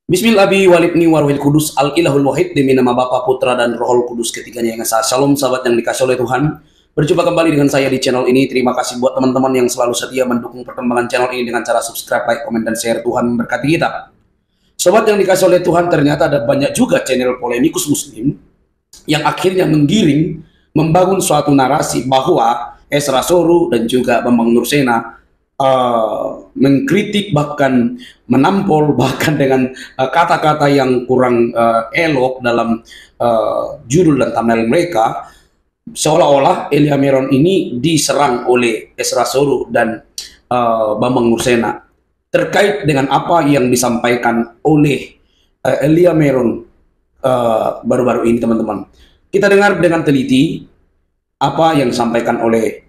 Bismillahi walibni warwil kudus al ilahul wahid demi nama Bapa Putra dan Rohul Kudus ketiganya yang esa. Shalom sahabat yang dikasih oleh Tuhan. Berjumpa kembali dengan saya di channel ini. Terima kasih buat teman-teman yang selalu setia mendukung perkembangan channel ini dengan cara subscribe, like, komen, dan share. Tuhan memberkati kita. Sobat yang dikasih oleh Tuhan, ternyata ada banyak juga channel polemikus muslim yang akhirnya menggiring, membangun suatu narasi bahwa Ezra Soru dan juga Bambang Nursena mengkritik, bahkan menampol, bahkan dengan kata-kata yang kurang elok dalam judul dan thumbnail mereka, seolah-olah Elia Meron ini diserang oleh Ezra Soru dan Bambang Nursena terkait dengan apa yang disampaikan oleh Elia Meron baru-baru ini, teman-teman. Kita dengar dengan teliti apa yang disampaikan oleh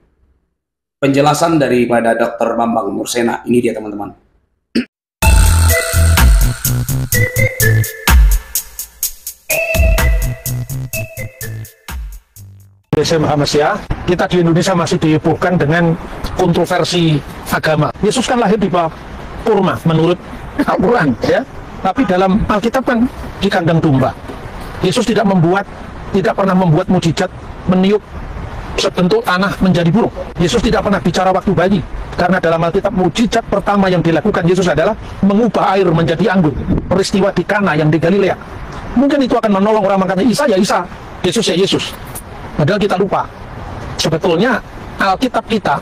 penjelasan daripada Dr. Bambang Nursena. Ini dia, teman-teman. Muhammadiyah, kita di Indonesia masih dihebohkan dengan kontroversi agama. Yesus kan lahir di bawah kurma menurut Al-Quran, ya. Tapi dalam Alkitab kan di kandang domba. Yesus tidak pernah membuat mujizat meniup sebentuk tanah menjadi burung. Yesus tidak pernah bicara waktu bayi, karena dalam Alkitab mujizat pertama yang dilakukan Yesus adalah mengubah air menjadi anggur. Peristiwa di Kana yang di Galilea. Mungkin itu akan menolong orang makanya Isa ya Isa, Yesus ya Yesus. Padahal kita lupa, sebetulnya Alkitab kita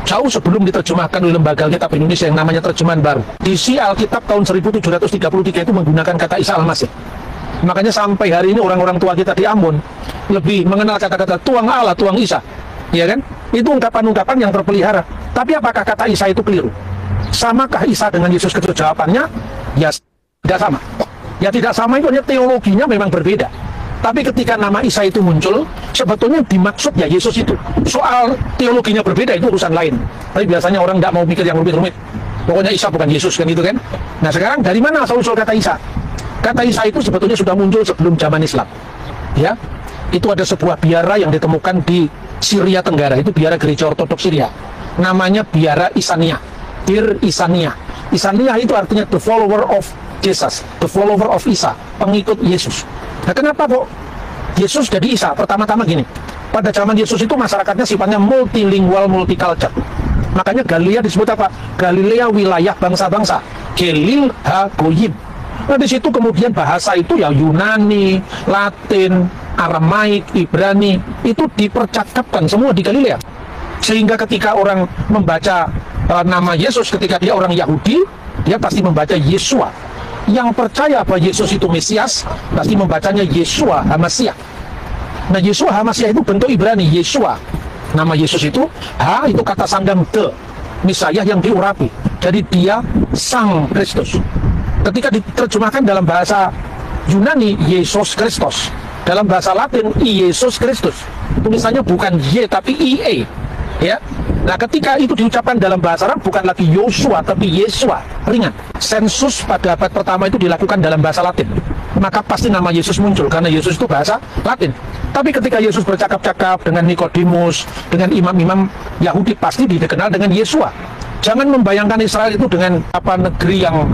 jauh sebelum diterjemahkan oleh Lembaga Alkitab Indonesia yang namanya Terjemahan Baru. Isi Alkitab tahun 1733 itu menggunakan kata Isa Al-Masih. Makanya sampai hari ini orang-orang tua kita di Ambon lebih mengenal kata-kata tuang Allah, tuang Isa, ya kan? Itu ungkapan-ungkapan yang terpelihara. Tapi apakah kata Isa itu keliru? Samakah Isa dengan Yesus Kristus? Jawabannya ya tidak sama. Ya tidak sama, itu hanya teologinya memang berbeda. Tapi ketika nama Isa itu muncul, sebetulnya dimaksud ya Yesus itu. Soal teologinya berbeda itu urusan lain. Tapi biasanya orang tidak mau mikir yang rumit-rumit. Pokoknya Isa bukan Yesus, kan gitu kan? Nah sekarang dari mana asal-usul kata Isa? Kata Isa itu sebetulnya sudah muncul sebelum zaman Islam. Ya, itu ada sebuah biara yang ditemukan di Syria Tenggara. Itu biara gereja ortodoks Syria. Namanya biara Isania, Bir Isania. Isania itu artinya the follower of Jesus, the follower of Isa, pengikut Yesus. Nah kenapa kok Yesus jadi Isa? Pertama-tama gini, pada zaman Yesus itu masyarakatnya sifatnya multilingual, multicultural. Makanya Galilea disebut apa? Galilea wilayah bangsa-bangsa, Gelil ha Goyim. Nah di situ kemudian bahasa itu ya Yunani, Latin, Aramaik, Ibrani itu dipercakapkan semua di Galilea. Sehingga ketika orang membaca nama Yesus, ketika dia orang Yahudi, dia pasti membaca Yesua. Yang percaya bahwa Yesus itu Mesias pasti membacanya Yesua Hamasiah. Nah Yesua Hamasiah itu bentuk Ibrani, Yesua. Nama Yesus itu Ha itu kata sandang de, Mesias yang diurapi. Jadi dia Sang Kristus. Ketika diterjemahkan dalam bahasa Yunani Yesus Kristus, dalam bahasa Latin Yesus Kristus, tulisannya bukan Y tapi IE, ya. Nah ketika itu diucapkan dalam bahasa Arab bukan lagi Yosua tapi Yesua, ringan. Sensus pada abad pertama itu dilakukan dalam bahasa Latin, maka pasti nama Yesus muncul karena Yesus itu bahasa Latin. Tapi ketika Yesus bercakap-cakap dengan Nikodemus, dengan imam-imam Yahudi, pasti dikenal dengan Yesua. Jangan membayangkan Israel itu dengan negeri yang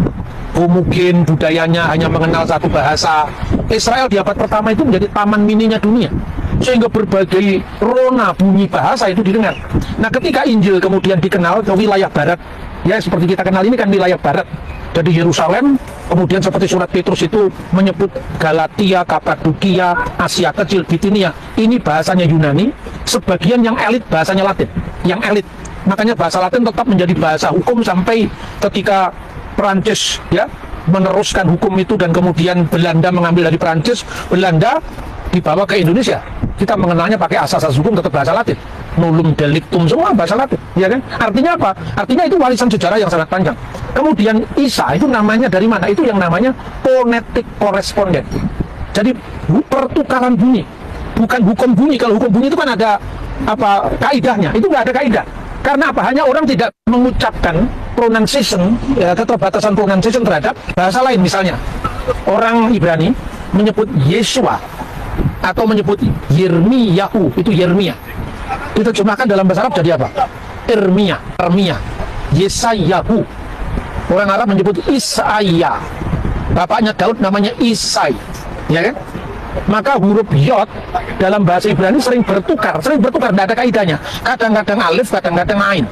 homogen, budayanya hanya mengenal satu bahasa. Israel di abad pertama itu menjadi taman mininya dunia, sehingga berbagai rona bunyi bahasa itu didengar. Nah ketika Injil kemudian dikenal ke wilayah barat, ya seperti kita kenal ini kan wilayah barat, jadi Yerusalem, kemudian seperti surat Petrus itu menyebut Galatia, Kapadokia, Asia Kecil, Bitinia, ini bahasanya Yunani. Sebagian yang elit bahasanya Latin, yang elit. Makanya bahasa Latin tetap menjadi bahasa hukum sampai ketika Perancis ya meneruskan hukum itu dan kemudian Belanda mengambil dari Perancis, Belanda dibawa ke Indonesia. Kita mengenalnya pakai asas-asas hukum tetap bahasa Latin. Nullum delictum semua bahasa Latin, ya kan? Artinya apa? Artinya itu warisan sejarah yang sangat panjang. Kemudian Isa itu namanya dari mana? Itu yang namanya phonetic correspondent. Jadi pertukaran bunyi, bukan hukum bunyi. Kalau hukum bunyi itu kan ada kaidahnya. Itu nggak ada kaidah. Karena apa? Hanya orang tidak mengucapkan pronunciation, ya, keterbatasan pronunciation terhadap bahasa lain. Misalnya orang Ibrani menyebut Yesua atau menyebut Yirmiyahu, itu Yeremia. Diterjemahkan dalam bahasa Arab jadi apa? Irmia, Yesayahu. Orang Arab menyebut Isaiah. bapaknya Daud namanya Isai, ya kan? Maka huruf Yod dalam bahasa Ibrani sering bertukar, tidak ada kaidahnya. Kadang-kadang alif, kadang-kadang ain.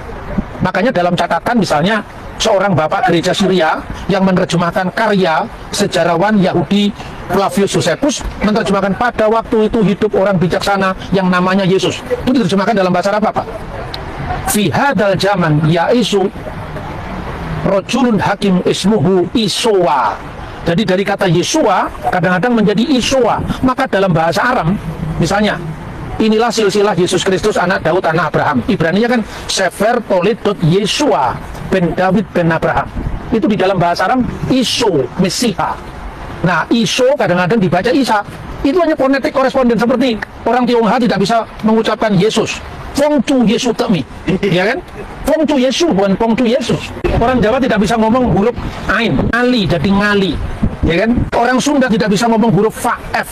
Makanya dalam catatan misalnya seorang bapak gereja Syria yang menerjemahkan karya sejarawan Yahudi Flavius Josephus, menerjemahkan pada waktu itu hidup orang bijaksana yang namanya Yesus. Itu diterjemahkan dalam bahasa Arab apa? Fi hadal zaman yaisu rojulun hakim ismuhu Isowa. Jadi dari kata Yesua kadang-kadang menjadi Isowa. Maka dalam bahasa Aram misalnya, inilah silsilah Yesus Kristus anak Daud anak Abraham. Ibraninya kan Sefer Tolit Yesua ben David ben Abraham. Itu di dalam bahasa Aram Iso, Mesiha. Nah, Iso kadang-kadang dibaca Isa. Itu hanya fonetik koresponden, seperti orang Tionghoa tidak bisa mengucapkan Yesus. Fong Chu Yesu Temi, ya kan? Fong Chu Yesu bukan Fong Chu Yesus. Orang Jawa tidak bisa ngomong huruf Ain, Ali jadi Ngali, ya kan? Orang Sunda tidak bisa ngomong huruf Fa, F,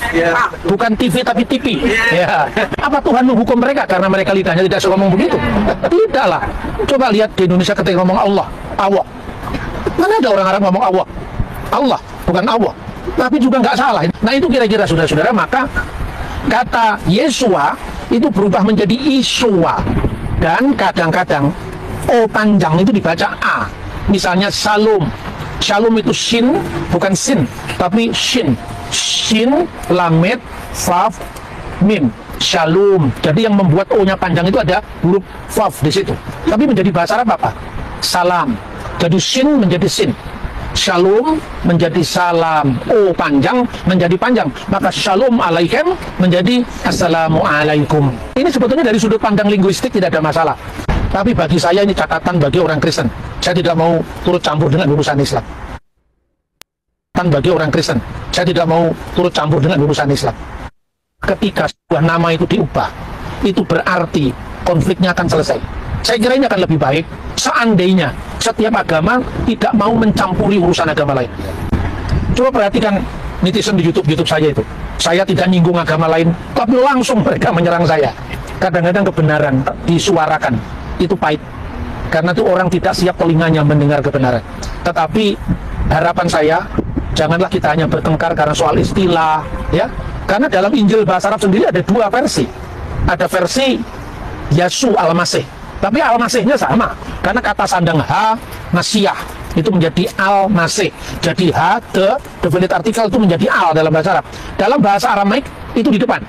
bukan TV tapi TV. Ya. Apa Tuhan menghukum mereka karena mereka lidahnya tidak bisa ngomong begitu? Tidaklah. Coba lihat di Indonesia ketika ngomong Allah, Allah. Mana ada orang Arab ngomong Allah? Allah, bukan Allah. Tapi juga nggak salah. Nah itu kira-kira saudara-saudara, maka kata Yesua itu berubah menjadi Isua, dan kadang-kadang O panjang itu dibaca A. Misalnya Shalom, Shalom itu Shin bukan Sin tapi Shin, Shin Lamed Vav Mim, Shalom. Jadi yang membuat O nya panjang itu ada huruf Vav di situ. Tapi menjadi bahasa Arab apa? Salam. Jadi Shin menjadi Sin, Shalom menjadi salam, O panjang menjadi panjang, maka Shalom alaikum menjadi Assalamualaikum. Ini sebetulnya dari sudut pandang linguistik tidak ada masalah. Tapi bagi saya ini catatan bagi orang Kristen. Saya tidak mau turut campur dengan urusan Islam. Bagi orang Kristen, saya tidak mau turut campur dengan urusan Islam. Ketika sebuah nama itu diubah, itu berarti konfliknya akan selesai. Saya kira ini akan lebih baik seandainya setiap agama tidak mau mencampuri urusan agama lain. Coba perhatikan netizen di YouTube saya itu. Saya tidak nyinggung agama lain, tapi langsung mereka menyerang saya. Kadang-kadang kebenaran disuarakan itu pahit, karena itu orang tidak siap telinganya mendengar kebenaran. Tetapi harapan saya, janganlah kita hanya bertengkar karena soal istilah, ya. Karena dalam Injil bahasa Arab sendiri ada dua versi. Ada versi Yesus Al-Masih, tapi Al-Masihnya sama, karena kata sandang H, Masiyah, itu menjadi Al-Masih. Jadi H, definite artikel itu menjadi Al dalam bahasa Arab. Dalam bahasa Aramaik itu di depan,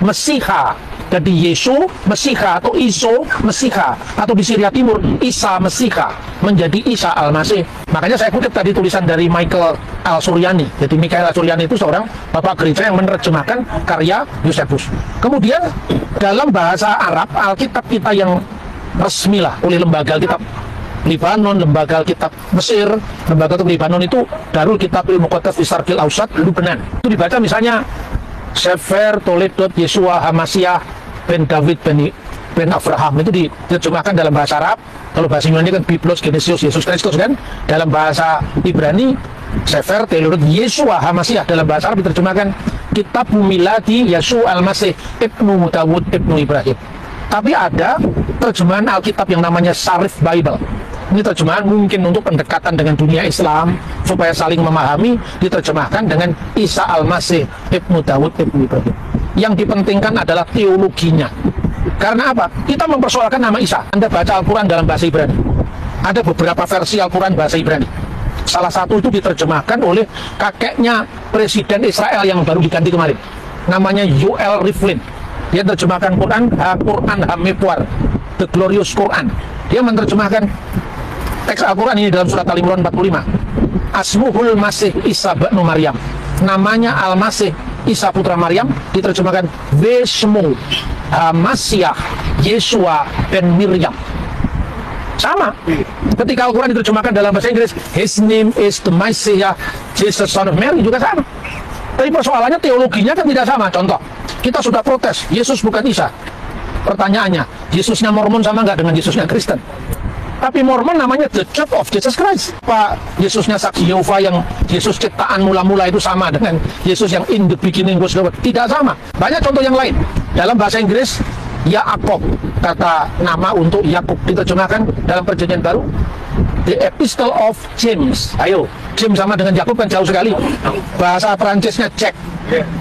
Mesiha. Jadi Yesu Mesiha atau Iso Mesiha, atau di Syria Timur Isa Mesiha menjadi Isa Al-Masih. Makanya saya kutip tadi tulisan dari Michael Al-Suryani. Jadi Michael Al-Suryani itu seorang bapak gereja yang menerjemahkan karya Josephus. Kemudian dalam bahasa Arab, Alkitab kita yang resmi lah oleh lembaga Alkitab Libanon, lembaga Alkitab Mesir, lembaga Alkitab Libanon itu Darul Kitab Ilmu Muqaddas fi Syarqil Awsat Lubnan. Itu dibaca misalnya Sefer Toledot Yesua Hamasiah ben David ben Abraham. Itu diterjemahkan dalam bahasa Arab. Kalau bahasa Yunani kan Biblos Genesius Yesus Kristus kan. Dalam bahasa Ibrani Sefer Toledot Yesua Hamasiah, dalam bahasa Arab diterjemahkan Kitab Miladi Yesus Al-Masih Ibnu Dawud Ibnu Ibrahim. Tapi ada terjemahan Alkitab yang namanya Sharif Bible. Ini terjemahan mungkin untuk pendekatan dengan dunia Islam, supaya saling memahami, diterjemahkan dengan Isa Al-Masih Ibnu Dawud Ibnu Ibrahim. Yang dipentingkan adalah teologinya. Karena apa? Kita mempersoalkan nama Isa. Anda baca Al-Quran dalam bahasa Ibrani, ada beberapa versi Al-Quran bahasa Ibrani. Salah satu itu diterjemahkan oleh kakeknya Presiden Israel yang baru diganti kemarin, namanya Yoel Rivlin. Dia terjemahkan Quran Hamepwar, The Glorious Quran. Dia menerjemahkan teks Al-Quran ini dalam surat Al-Imran 45. Asmuhul Masih Isa Ba'nu Maryam. Namanya Al-Masih Isa putra Maryam, diterjemahkan Vesmu Hamasiah Yesua ben Miriam. Sama. Ketika Al-Quran diterjemahkan dalam bahasa Inggris, His name is the Messiah, Jesus son of Mary, juga sama. Tapi persoalannya teologinya kan tidak sama. Contoh, kita sudah protes, Yesus bukan Isa. Pertanyaannya, Yesusnya Mormon sama nggak dengan Yesusnya Kristen? Tapi Mormon namanya The Church of Jesus Christ. Pak, Yesusnya Saksi Yehova yang Yesus ciptaan mula-mula itu sama dengan Yesus yang in the beginning was the word? Tidak sama. Banyak contoh yang lain. Dalam bahasa Inggris, Yaakov, kata nama untuk Yakub, diterjemahkan dalam Perjanjian Baru The Epistle of James. Ayo, James sama dengan Yakub kan jauh sekali. Bahasa Perancisnya Jack,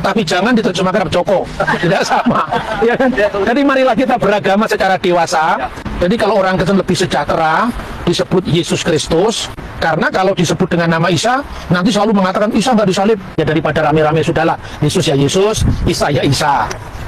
tapi jangan diterjemahkan Joko, tidak sama. Ya kan? Jadi marilah kita beragama secara dewasa. Jadi kalau orang Kristen lebih sejahtera disebut Yesus Kristus, karena kalau disebut dengan nama Isa nanti selalu mengatakan Isa nggak disalib. Ya daripada rame-rame sudahlah, Yesus ya Yesus, Isa ya Isa.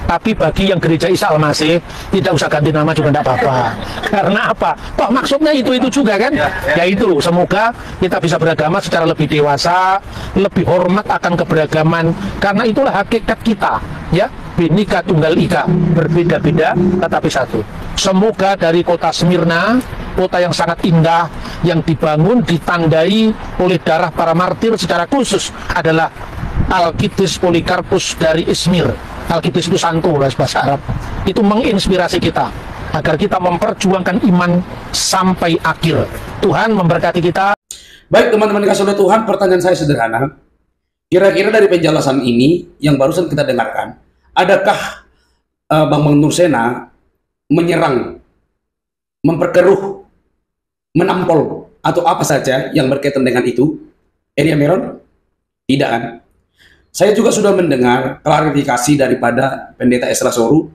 Tapi bagi yang gereja Isa Al-Masih, tidak usah ganti nama juga tidak apa-apa. Karena apa? Toh maksudnya itu juga kan? Yaitu semoga kita bisa beragama secara lebih dewasa, lebih hormat akan keberagaman. Karena itulah hakikat kita, ya. Bhinneka Tunggal Ika, berbeda-beda tetapi satu. Semoga dari kota Smyrna, kota yang sangat indah, yang dibangun, ditandai oleh darah para martir secara khusus adalah Alkidus Polikarpus dari Izmir. Alkidus itu santo bahasa Arab. Itu menginspirasi kita agar kita memperjuangkan iman sampai akhir. Tuhan memberkati kita. Baik teman-teman kasih oleh Tuhan, pertanyaan saya sederhana. Kira-kira dari penjelasan ini yang barusan kita dengarkan, adakah Bang Nursena menyerang, memperkeruh, menampol, atau apa saja yang berkaitan dengan itu Elia Meron? Tidak kan? Saya juga sudah mendengar klarifikasi daripada Pendeta Ezra Soru.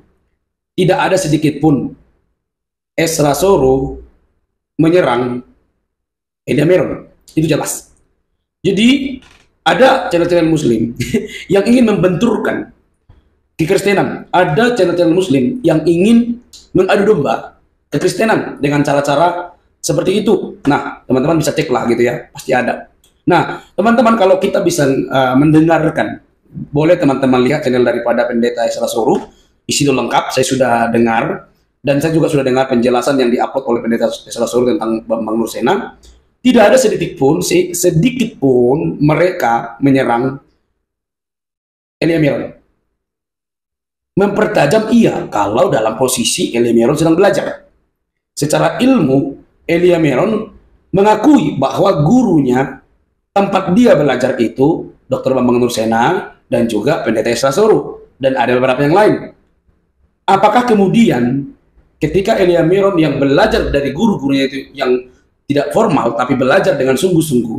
Tidak ada sedikit pun Ezra Soru menyerang Elia Meron. Itu jelas. Jadi ada channel-channel Muslim yang ingin membenturkan kekristenan. Ada channel-channel Muslim yang ingin mengadu domba kekristenan dengan cara-cara seperti itu. Nah, teman-teman bisa cek lah gitu ya, pasti ada. Nah, teman-teman kalau kita bisa mendengarkan, boleh teman-teman lihat channel daripada Pendeta Ezra Soru, isi itu lengkap, saya sudah dengar, dan saya juga sudah dengar penjelasan yang diupload oleh Pendeta Ezra Soru tentang Bang Nursena. Tidak ada sedikit pun mereka menyerang Elia Meron. Mempertajam iya kalau dalam posisi Elia Meron sedang belajar. Secara ilmu, Elia Meron mengakui bahwa gurunya tempat dia belajar itu Dr. Bambang Nursena dan juga Pendeta Ezra Soru, dan ada beberapa yang lain. Apakah kemudian ketika Elia Meron yang belajar dari guru-gurunya itu yang tidak formal tapi belajar dengan sungguh-sungguh,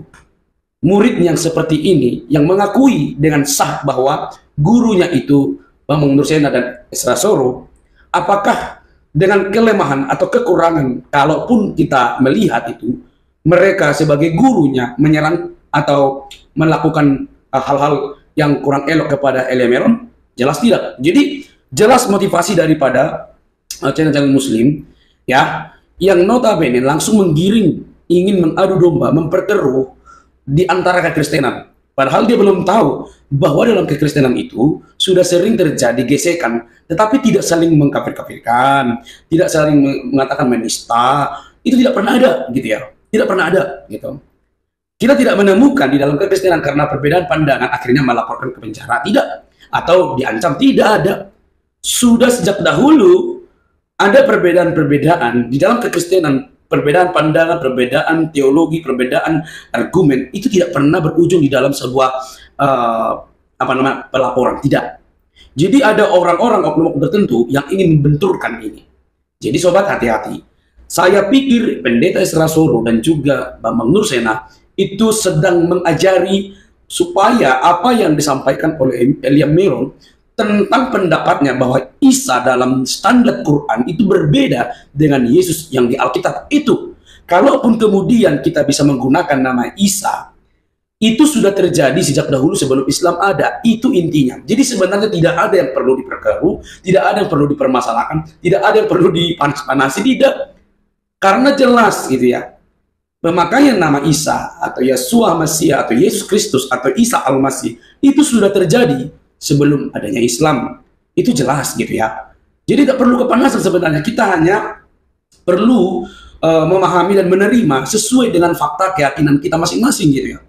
murid yang seperti ini yang mengakui dengan sah bahwa gurunya itu Bambang Nursena dan Ezra Soru, apakah dengan kelemahan atau kekurangan, kalaupun kita melihat itu mereka sebagai gurunya menyerang atau melakukan hal-hal yang kurang elok kepada Elia Meron? Jelas tidak. Jadi jelas motivasi daripada channel-channel Muslim ya, yang notabene langsung menggiring, ingin mengadu domba, memperkeruh di antara kekristenan. Padahal dia belum tahu bahwa dalam kekristenan itu sudah sering terjadi gesekan, tetapi tidak saling mengkafir-kafirkan, tidak saling mengatakan menista. Itu tidak pernah ada gitu ya. Tidak pernah ada gitu. Kita tidak menemukan di dalam kekristenan karena perbedaan pandangan akhirnya melaporkan ke penjara, tidak, atau diancam, tidak ada. Sudah sejak dahulu ada perbedaan-perbedaan di dalam kekristenan, perbedaan pandangan, perbedaan teologi, perbedaan argumen, itu tidak pernah berujung di dalam sebuah pelaporan, tidak. Jadi ada orang-orang oknum tertentu yang ingin membenturkan ini. Jadi sobat, hati-hati. Saya pikir Pendeta Ezra Soru dan juga Bambang Nursena itu sedang mengajari supaya apa yang disampaikan oleh Elia Meron tentang pendapatnya bahwa Isa dalam standar Quran itu berbeda dengan Yesus yang di Alkitab itu. Kalaupun kemudian kita bisa menggunakan nama Isa, itu sudah terjadi sejak dahulu sebelum Islam ada. Itu intinya. Jadi sebenarnya tidak ada yang perlu diperkeruh, tidak ada yang perlu dipermasalahkan, tidak ada yang perlu dipanas-panasi, tidak. Karena jelas gitu ya, pemakaian nama Isa atau Yeshua Mesias atau Yesus Kristus atau Isa Al-Masih itu sudah terjadi sebelum adanya Islam. Itu jelas gitu ya. Jadi tidak perlu kepanasan sebenarnya. Kita hanya perlu memahami dan menerima sesuai dengan fakta keyakinan kita masing-masing gitu ya.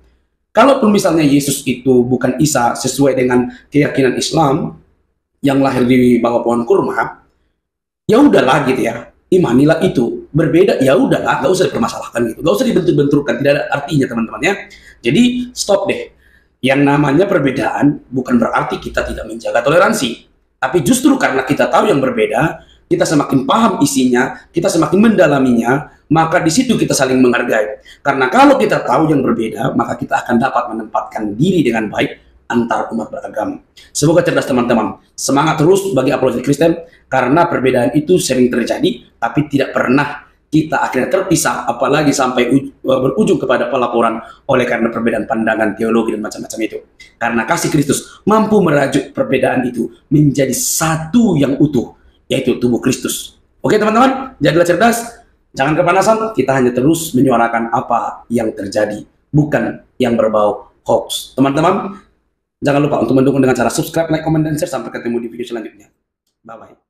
Kalaupun misalnya Yesus itu bukan Isa sesuai dengan keyakinan Islam yang lahir di bawah pohon kurma, ya udahlah gitu ya. Imanilah itu. Berbeda, ya udahlah, nggak usah dipermasalahkan gitu, nggak usah dibentur-benturkan, tidak ada artinya teman-teman ya. Jadi stop deh. Yang namanya perbedaan bukan berarti kita tidak menjaga toleransi, tapi justru karena kita tahu yang berbeda, kita semakin paham isinya, kita semakin mendalaminya, maka di situ kita saling menghargai. Karena kalau kita tahu yang berbeda, maka kita akan dapat menempatkan diri dengan baik antar umat beragama. Semoga cerdas teman-teman. Semangat terus bagi apologetik Kristen, karena perbedaan itu sering terjadi, tapi tidak pernah kita akhirnya terpisah, apalagi sampai berujung kepada pelaporan oleh karena perbedaan pandangan teologi dan macam-macam itu. Karena kasih Kristus mampu merajuk perbedaan itu menjadi satu yang utuh, yaitu tubuh Kristus. Oke teman-teman, jadilah cerdas, jangan kepanasan, kita hanya terus menyuarakan apa yang terjadi, bukan yang berbau hoax. Teman-teman, jangan lupa untuk mendukung dengan cara subscribe, like, comment, dan share. Sampai ketemu di video selanjutnya. Bye-bye.